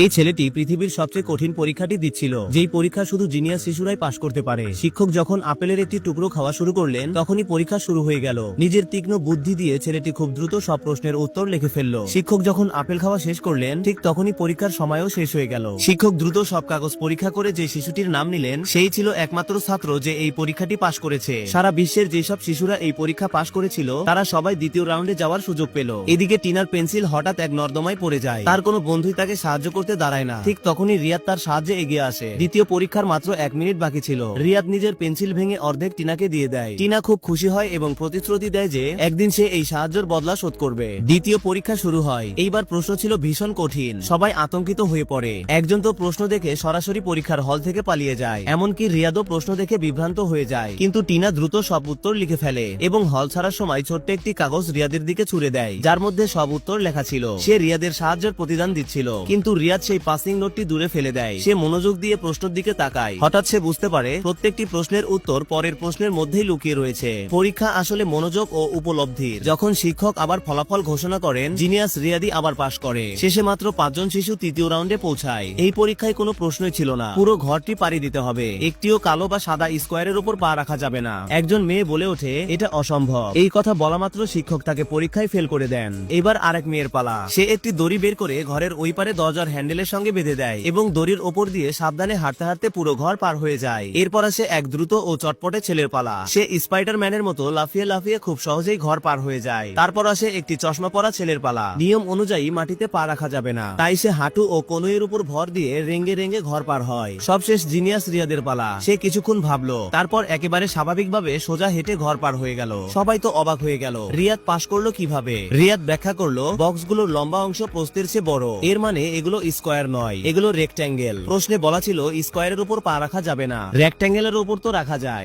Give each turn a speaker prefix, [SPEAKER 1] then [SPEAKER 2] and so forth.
[SPEAKER 1] এই ছেলেটি পৃথিবীর সবচেয়ে কঠিন পরীক্ষাটি দিচ্ছিল, যেই পরীক্ষা শুধু জিনিয়াস শিশুরাই পাশ করতে পারে। শিক্ষক যখন আপেলের একটি টুকরো খাওয়া শুরু করলেন, তখনই পরীক্ষা শুরু হয়ে গেল। নিজের তীক্ষ্ণ বুদ্ধি দিয়ে ছেলেটি খুব দ্রুত সব প্রশ্নের উত্তর লিখে ফেলল। শিক্ষক যখন আপেল খাওয়া শেষ করলেন, ঠিক তখনই পরীক্ষার সময়ও শেষ হয়ে গেল। শিক্ষক দ্রুত সব কাগজ পরীক্ষা করে যে শিশুটির নাম নিলেন, সেই ছিল একমাত্র ছাত্র যে এই পরীক্ষাটি পাশ করেছে। সারা বিশ্বের যেসব শিশুরা এই পরীক্ষা পাশ করেছিল, তারা সবাই দ্বিতীয় রাউন্ডে যাওয়ার সুযোগ পেল। এদিকে টিনার পেন্সিল হঠাৎ এক নর্দমায় পড়ে যায়। তার কোনো বন্ধুই তাকে সাহায্য করতে দাঁড়ায় না। ঠিক তখনই রিয়াদ তার সাহায্যে এগিয়ে আসে। দ্বিতীয় পরীক্ষার মাত্র 1 মিনিট বাকি ছিল। রিয়াদ নিজের পেন্সিল ভেঙে অর্ধেক টিনাকে দিয়ে দেয়। টিনা খুব খুশি হয় এবং প্রতিশ্রুতি দেয় যে একদিন সে এই সাহায্যের বদলা শোধ করবে। দ্বিতীয় পরীক্ষা শুরু হয়। এইবার প্রশ্ন ছিল ভীষণ কঠিন। সবাই আতঙ্কিত হয়ে পড়ে। একজন তো প্রশ্ন দেখে সরাসরি পরীক্ষার হল থেকে পালিয়ে যায়। এমনকি রিয়াদও প্রশ্ন দেখে বিভ্রান্ত হয়ে যায়। কিন্তু টিনা দ্রুত সব উত্তর লিখে ফেলে এবং হল ছাড়ার সময় ছোট্ট একটি কাগজ রিয়াদের দিকে ছুড়ে দেয়, যার মধ্যে সব উত্তর লেখা ছিল। সে রিয়াদের সাহায্যের প্রতিদান দিচ্ছিল, কিন্তু রিয়াদ সেই পাসিং নোটটি দূরে ফেলে দেয়। সে মনোযোগ দিয়ে প্রশ্নের দিকে তাকায়। হঠাৎ সে বুঝতে পারে প্রত্যেকটি প্রশ্নের উত্তর পরের প্রশ্নের মধ্যেই লুকিয়ে রয়েছে। পরীক্ষা আসলে মনোযোগ ও উপলব্ধির। যখন শিক্ষক আবার ফলাফল ঘোষণা করেন, জিনিয়াস রিয়াদি আবার পাশ করে। শেষে মাত্র 5 জন শিশু তৃতীয় রাউন্ডে পৌঁছায়। এই পরীক্ষায় কোনো প্রশ্নই ছিল না। পুরো ঘরটি পাড়ি দিতে হবে। একটিও কালো বা সাদা স্কোয়ারের উপর পা রাখা যাবে না। একজন মেয়ে বলে ওঠে, এটা অসম্ভব। এই কথা বলা মাত্র শিক্ষক তাকে পরীক্ষায় ফেল করে দেন। এবার আরেক মেয়ের পালা। সে একটি দড়ি বের করে ঘরের ওই পারে দরজার হ্যান্ডেলের সঙ্গে বেঁধে দেয় এবং দড়ির ওপর দিয়ে সাবধানে হাঁটতে হাঁটতে পুরো ঘর পার হয়ে যায়। এরপর আসে এক দ্রুত ও চটপটে ছেলের পালা। সে স্পাইডার ম্যানের মতো লাফিয়ে লাফিয়ে খুব সহজেই ঘর পার হয়ে যায়। তারপর আসে একটি চশমা পরা ছেলের পালা। নিয়ম অনুযায়ী মাটিতে পা রাখা যাবে না, তাই সে হাঁটু ও কনুইয়ের উপর ভর দিয়ে রেঙ্গে রেঙ্গে ঘর পার হয়। সবশেষ জিনিয়াস রিয়াদের পালা। সে কিছুক্ষণ ভাবলো, তারপর একেবারে স্বাভাবিকভাবে সোজা হেঁটে ঘর পার হয়ে গেল। সবাই তো অবাক হয়ে গেল, রিয়াদ পাশ করলো কিভাবে। রিয়াদ ব্যাখ্যা করলো, বক্সগুলোর লম্বা অংশ প্রস্থের চেয়ে বড়, এর মানে এগুলো স্কোয়ার নয়, এগুলো রেক্ট্যাঙ্গেল। প্রশ্নে বলা ছিল স্কোয়ারের উপর পা রাখা যাবে না, রেক্ট্যাঙ্গেলের উপর তো রাখা যায়।